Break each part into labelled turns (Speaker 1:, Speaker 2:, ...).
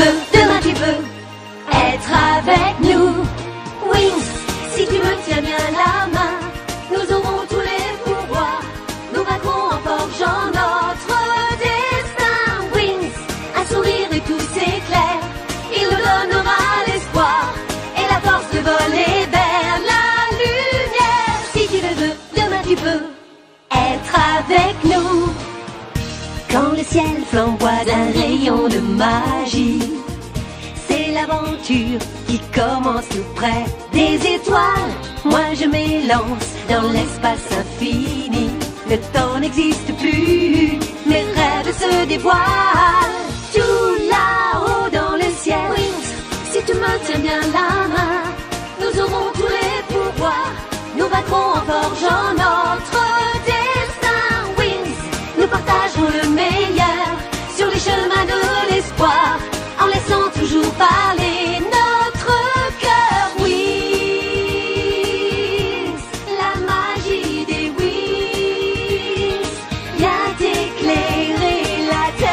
Speaker 1: veux, demain tu peux être avec nous. Wings, si tu me tiens bien la main, nous aurons tous les pouvoirs. Nous vaincrons en forgeant notre destin. Wings, un sourire et tout s'éclaire. Il nous donnera l'espoir et la force de voler vers la lumière. Si tu le veux, demain tu peux être avec nous. Quand le ciel flamboie d'un rayon de magie, c'est l'aventure qui commence tout près des étoiles. Moi je m'élance dans l'espace infini. Le temps n'existe plus, mes rêves se dévoilent. Tout là-haut dans le ciel. Wings, si tu me tiens bien la main, nous aurons tous les pouvoirs. Nous vaincrons en forgeant notre destin. Wings, nous partageons le meilleur sur les chemins de l'espoir, en laissant toujours parler notre cœur. Wings, la magie des Wings vient éclairer la terre.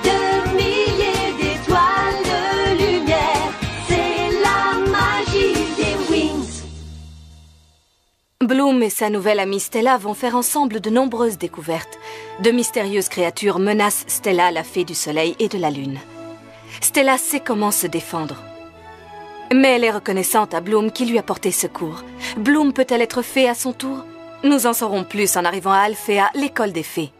Speaker 1: De milliers d'étoiles de lumière, c'est la magie des Wings.
Speaker 2: Bloom et sa nouvelle amie Stella vont faire ensemble de nombreuses découvertes. De mystérieuses créatures menacent Stella, la fée du soleil et de la lune. Stella sait comment se défendre. Mais elle est reconnaissante à Bloom qui lui a porté secours. Bloom peut-elle être fée à son tour? Nous en saurons plus en arrivant à Alphea, l'école des fées.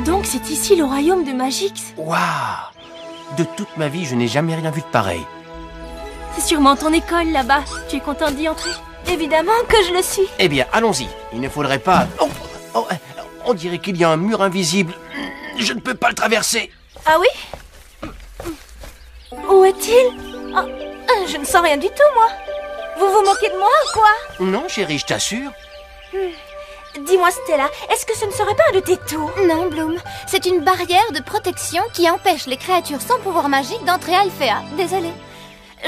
Speaker 3: Donc c'est ici le royaume de Magix.
Speaker 4: Waouh! De toute ma vie, je n'ai jamais rien vu de pareil.
Speaker 3: C'est sûrement ton école là-bas. Tu es content d'y entrer? Évidemment que je le suis.
Speaker 4: Eh bien, allons-y. Il ne faudrait pas... Oh, on dirait qu'il y a un mur invisible. Je ne peux pas le traverser.
Speaker 3: Ah oui? Où est-il? Oh, je ne sens rien du tout, moi. Vous vous moquez de moi ou quoi?
Speaker 4: Non, chérie, je t'assure.
Speaker 3: Dis-moi, Stella, est-ce que ce ne serait pas un de tes tours?
Speaker 5: Non, Bloom. C'est une barrière de protection qui empêche les créatures sans pouvoir magique d'entrer à Alphea. Désolée.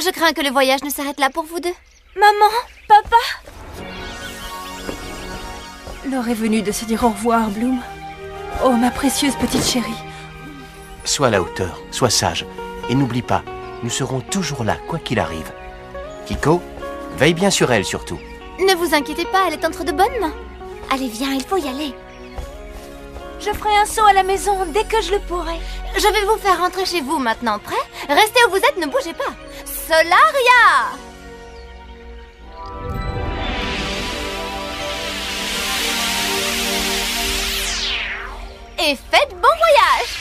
Speaker 5: Je crains que le voyage ne s'arrête là pour vous deux.
Speaker 3: Maman, papa. L'heure est venue de se dire au revoir, Bloom. Oh, ma précieuse petite chérie.
Speaker 4: Sois à la hauteur, sois sage. Et n'oublie pas, nous serons toujours là, quoi qu'il arrive. Kiko, veille bien sur elle surtout.
Speaker 5: Ne vous inquiétez pas, elle est entre de bonnes mains. Allez, viens, il faut y aller.
Speaker 3: Je ferai un saut à la maison dès que je le pourrai.
Speaker 5: Je vais vous faire rentrer chez vous maintenant. Prêt? Restez où vous êtes, ne bougez pas. Solaria! Et faites bon voyage!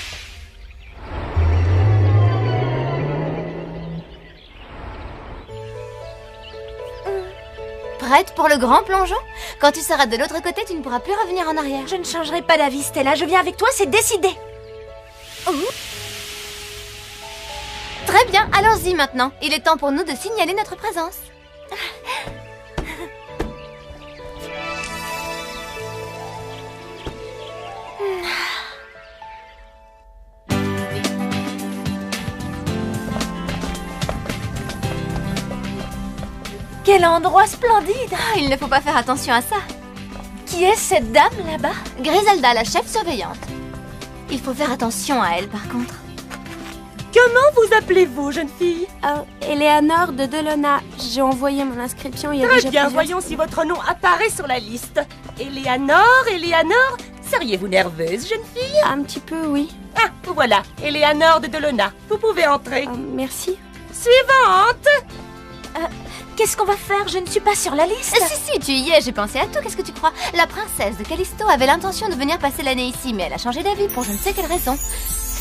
Speaker 5: Prête pour le grand plongeon? Quand tu seras de l'autre côté, tu ne pourras plus revenir en arrière.
Speaker 3: Je ne changerai pas d'avis, Stella. Je viens avec toi, c'est décidé.
Speaker 5: Très bien, allons-y maintenant. Il est temps pour nous de signaler notre présence.
Speaker 3: Quel endroit splendide!
Speaker 5: Il ne faut pas faire attention à ça.
Speaker 3: Qui est cette dame là-bas?
Speaker 5: Griselda, la chef surveillante. Il faut faire attention à elle, par contre.
Speaker 6: Comment vous appelez-vous, jeune fille?
Speaker 7: Eleanor de Delona. J'ai envoyé mon inscription il y a
Speaker 6: Très
Speaker 7: déjà
Speaker 6: bien,
Speaker 7: plusieurs...
Speaker 6: voyons si votre nom apparaît sur la liste. Eleanor, seriez-vous nerveuse, jeune fille?
Speaker 7: Un petit peu, oui.
Speaker 6: Ah, vous voilà, Eleanor de Delona. Vous pouvez entrer.
Speaker 7: Merci.
Speaker 6: Suivante!
Speaker 3: Qu'est-ce qu'on va faire? Je ne suis pas sur la liste.
Speaker 5: Si, tu y es, j'ai pensé à tout, qu'est-ce que tu crois? La princesse de Callisto avait l'intention de venir passer l'année ici, mais elle a changé d'avis pour je ne sais quelle raison.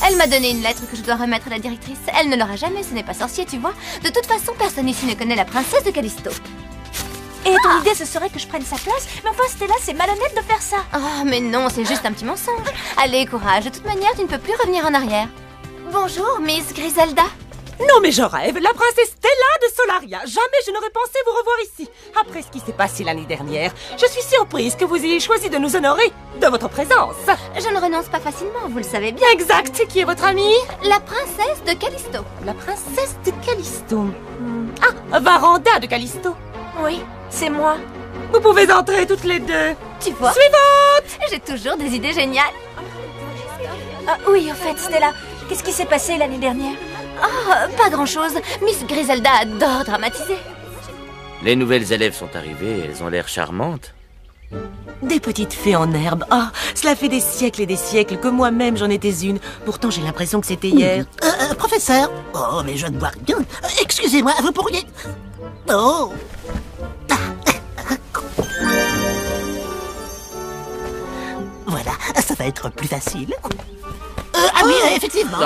Speaker 5: Elle m'a donné une lettre que je dois remettre à la directrice. Elle ne l'aura jamais, ce n'est pas sorcier, tu vois. De toute façon, personne ici ne connaît la princesse de Callisto.
Speaker 3: Et ton idée, ce serait que je prenne sa place? Mais enfin, Stella, c'est malhonnête de faire ça.
Speaker 5: Oh, mais non, c'est juste un petit mensonge. Allez, courage, de toute manière, tu ne peux plus revenir en arrière. Bonjour, Miss Griselda.
Speaker 6: Non mais je rêve, la princesse Stella de Solaria. Jamais je n'aurais pensé vous revoir ici. Après ce qui s'est passé l'année dernière, je suis surprise que vous ayez choisi de nous honorer de votre présence.
Speaker 5: Je ne renonce pas facilement, vous le savez bien.
Speaker 6: Exact, qui est votre amie?
Speaker 5: La princesse de Callisto.
Speaker 6: La princesse de Callisto. Ah, Varanda de Callisto.
Speaker 3: Oui, c'est moi.
Speaker 6: Vous pouvez entrer toutes les deux.
Speaker 5: Tu vois?
Speaker 6: Suivante!
Speaker 5: J'ai toujours des idées géniales.
Speaker 3: Ah oui, en fait, Stella, qu'est-ce qui s'est passé l'année dernière?
Speaker 5: Oh, pas grand-chose. Miss Griselda adore dramatiser.
Speaker 8: Les nouvelles élèves sont arrivées, elles ont l'air charmantes.
Speaker 6: Des petites fées en herbe. Oh, cela fait des siècles et des siècles que moi-même j'en étais une. Pourtant, j'ai l'impression que c'était hier.
Speaker 9: Professeur. Oh, mais je ne vois rien. Excusez-moi, vous pourriez... Oh. Voilà, ça va être plus facile. Ah oui, effectivement.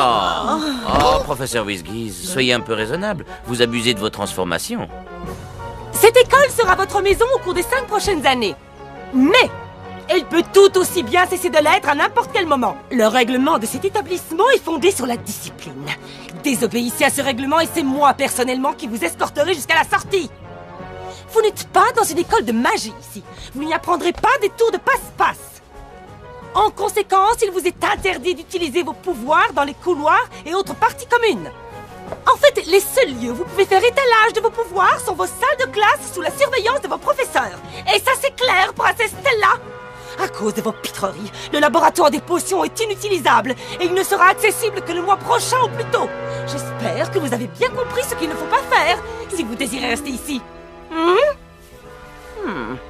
Speaker 8: Oh, professeur Whizgiz, soyez un peu raisonnable. Vous abusez de vos transformations.
Speaker 6: Cette école sera votre maison au cours des 5 prochaines années. Mais elle peut tout aussi bien cesser de l'être à n'importe quel moment. Le règlement de cet établissement est fondé sur la discipline. Désobéissez à ce règlement et c'est moi personnellement qui vous escorterai jusqu'à la sortie. Vous n'êtes pas dans une école de magie ici. Vous n'y apprendrez pas des tours de passe-passe. En conséquence, il vous est interdit d'utiliser vos pouvoirs dans les couloirs et autres parties communes. En fait, les seuls lieux où vous pouvez faire étalage de vos pouvoirs sont vos salles de classe sous la surveillance de vos professeurs. Et ça, c'est clair, princesse Stella. À cause de vos pitreries, le laboratoire des potions est inutilisable et il ne sera accessible que le mois prochain ou plus tôt. J'espère que vous avez bien compris ce qu'il ne faut pas faire si vous désirez rester ici.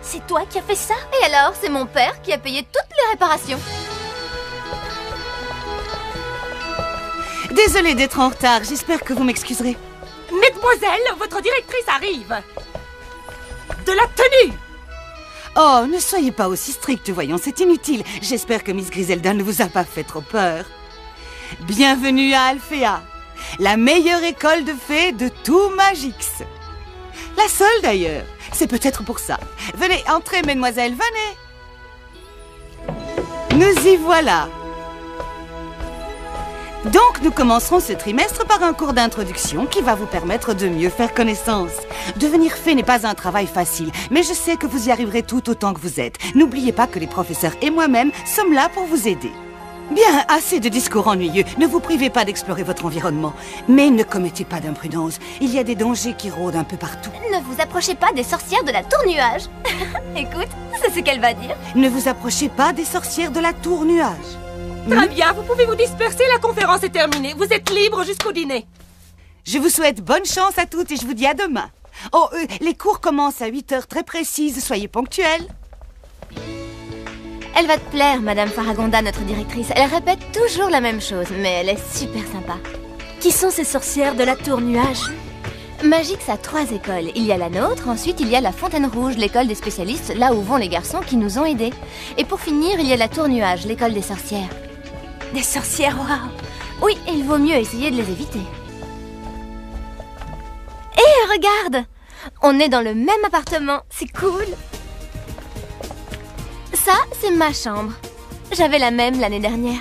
Speaker 3: C'est toi qui as fait ça?
Speaker 5: Et alors, c'est mon père qui a payé toutes les réparations.
Speaker 10: Désolée d'être en retard, j'espère que vous m'excuserez.
Speaker 6: Mesdemoiselles, votre directrice arrive. De la tenue.
Speaker 10: Oh, ne soyez pas aussi stricte, voyons, c'est inutile. J'espère que Miss Griselda ne vous a pas fait trop peur. Bienvenue à Alphea, la meilleure école de fées de tout Magix. La seule d'ailleurs, c'est peut-être pour ça. Venez, entrez, mesdemoiselles, venez. Nous y voilà. Donc, nous commencerons ce trimestre par un cours d'introduction qui va vous permettre de mieux faire connaissance. Devenir fée n'est pas un travail facile, mais je sais que vous y arriverez tout autant que vous êtes. N'oubliez pas que les professeurs et moi-même sommes là pour vous aider. Bien, assez de discours ennuyeux. Ne vous privez pas d'explorer votre environnement. Mais ne commettez pas d'imprudence. Il y a des dangers qui rôdent un peu partout.
Speaker 5: Ne vous approchez pas des sorcières de la tour nuage. Écoute, c'est ce qu'elle va dire.
Speaker 10: Ne vous approchez pas des sorcières de la tour nuage.
Speaker 6: Très bien, vous pouvez vous disperser, la conférence est terminée. Vous êtes libre jusqu'au dîner.
Speaker 10: Je vous souhaite bonne chance à toutes et je vous dis à demain. Oh, les cours commencent à 8 heures très précises, soyez ponctuels.
Speaker 5: Elle va te plaire, Madame Faragonda, notre directrice. Elle répète toujours la même chose, mais elle est super sympa.
Speaker 3: Qui sont ces sorcières de la tour nuage?
Speaker 5: Magix a 3 écoles. Il y a la nôtre, ensuite il y a la Fontaine Rouge, l'école des spécialistes, là où vont les garçons qui nous ont aidés. Et pour finir, il y a la tour nuage, l'école des sorcières.
Speaker 3: Des sorcières, waouh!
Speaker 5: Oui, il vaut mieux essayer de les éviter. Hé, regarde! On est dans le même appartement, c'est cool! Ça, c'est ma chambre. J'avais la même l'année dernière.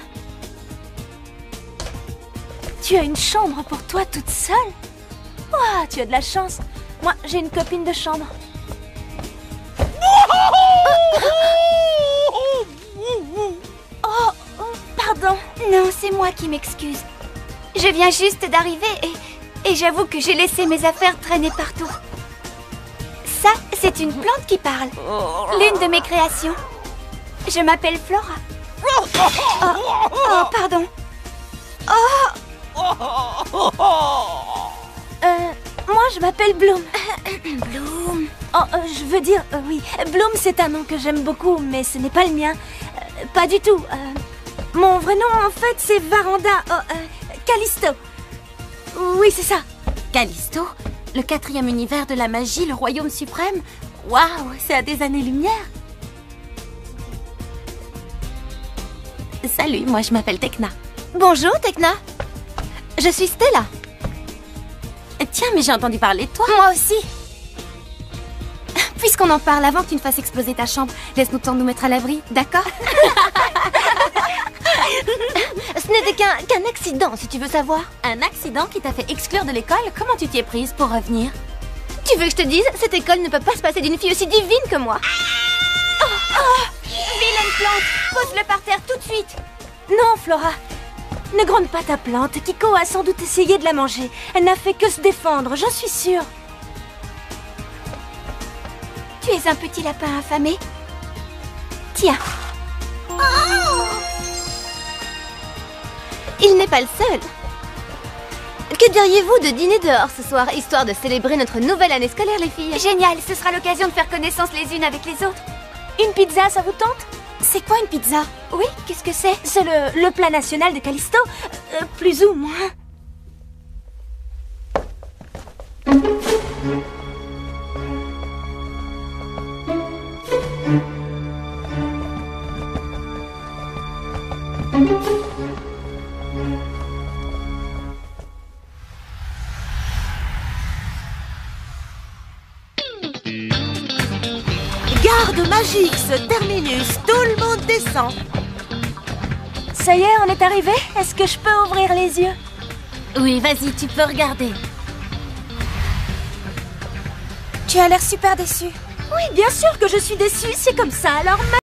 Speaker 3: Tu as une chambre pour toi toute seule? Waouh, tu as de la chance. Moi, j'ai une copine de chambre. Oh, pardon.
Speaker 11: Non, c'est moi qui m'excuse. Je viens juste d'arriver et j'avoue que j'ai laissé mes affaires traîner partout. Ça, c'est une plante qui parle. L'une de mes créations. Je m'appelle Flora. Oh, pardon.
Speaker 3: Moi, je m'appelle Bloom.
Speaker 11: Bloom.
Speaker 3: Oh, je veux dire, oui. Bloom, c'est un nom que j'aime beaucoup, mais ce n'est pas le mien. Pas du tout. Mon vrai nom, en fait, c'est Varanda. Callisto. Oui, c'est ça.
Speaker 11: Callisto, le 4e univers de la magie, le royaume suprême. Waouh, c'est à des années-lumière. Salut, moi je m'appelle Tekna.
Speaker 5: Bonjour, Tekna. Je suis Stella.
Speaker 11: Tiens, mais j'ai entendu parler de toi.
Speaker 5: Moi aussi.
Speaker 11: Puisqu'on en parle, avant que tu ne fasses exploser ta chambre, laisse-nous le temps de nous mettre à l'abri, d'accord?
Speaker 5: Ce n'était qu'un accident, si tu veux savoir.
Speaker 3: Un accident qui t'a fait exclure de l'école? Comment tu t'y es prise pour revenir?
Speaker 5: Tu veux que je te dise? Cette école ne peut pas se passer d'une fille aussi divine que moi.
Speaker 11: Vilaine plante, pose-le par terre tout de suite.
Speaker 3: Non, Flora. Ne gronde pas ta plante. Kiko a sans doute essayé de la manger. Elle n'a fait que se défendre, j'en suis sûre.
Speaker 11: Tu es un petit lapin affamé. Tiens.
Speaker 5: Il n'est pas le seul. Que diriez-vous de dîner dehors ce soir, histoire de célébrer notre nouvelle année scolaire, les filles?
Speaker 11: Génial, ce sera l'occasion de faire connaissance les unes avec les autres.
Speaker 3: Une pizza, ça vous tente? C'est quoi une pizza?
Speaker 11: Oui, qu'est-ce que c'est?
Speaker 3: C'est le plat national de Callisto, plus ou moins.
Speaker 12: Garde Magix, terminus, tout le monde descend.
Speaker 3: Ça y est, on est arrivé? Est-ce que je peux ouvrir les yeux?
Speaker 11: Oui, vas-y, tu peux regarder.
Speaker 3: Tu as l'air super déçu. Oui, bien sûr que je suis déçue, c'est comme ça, alors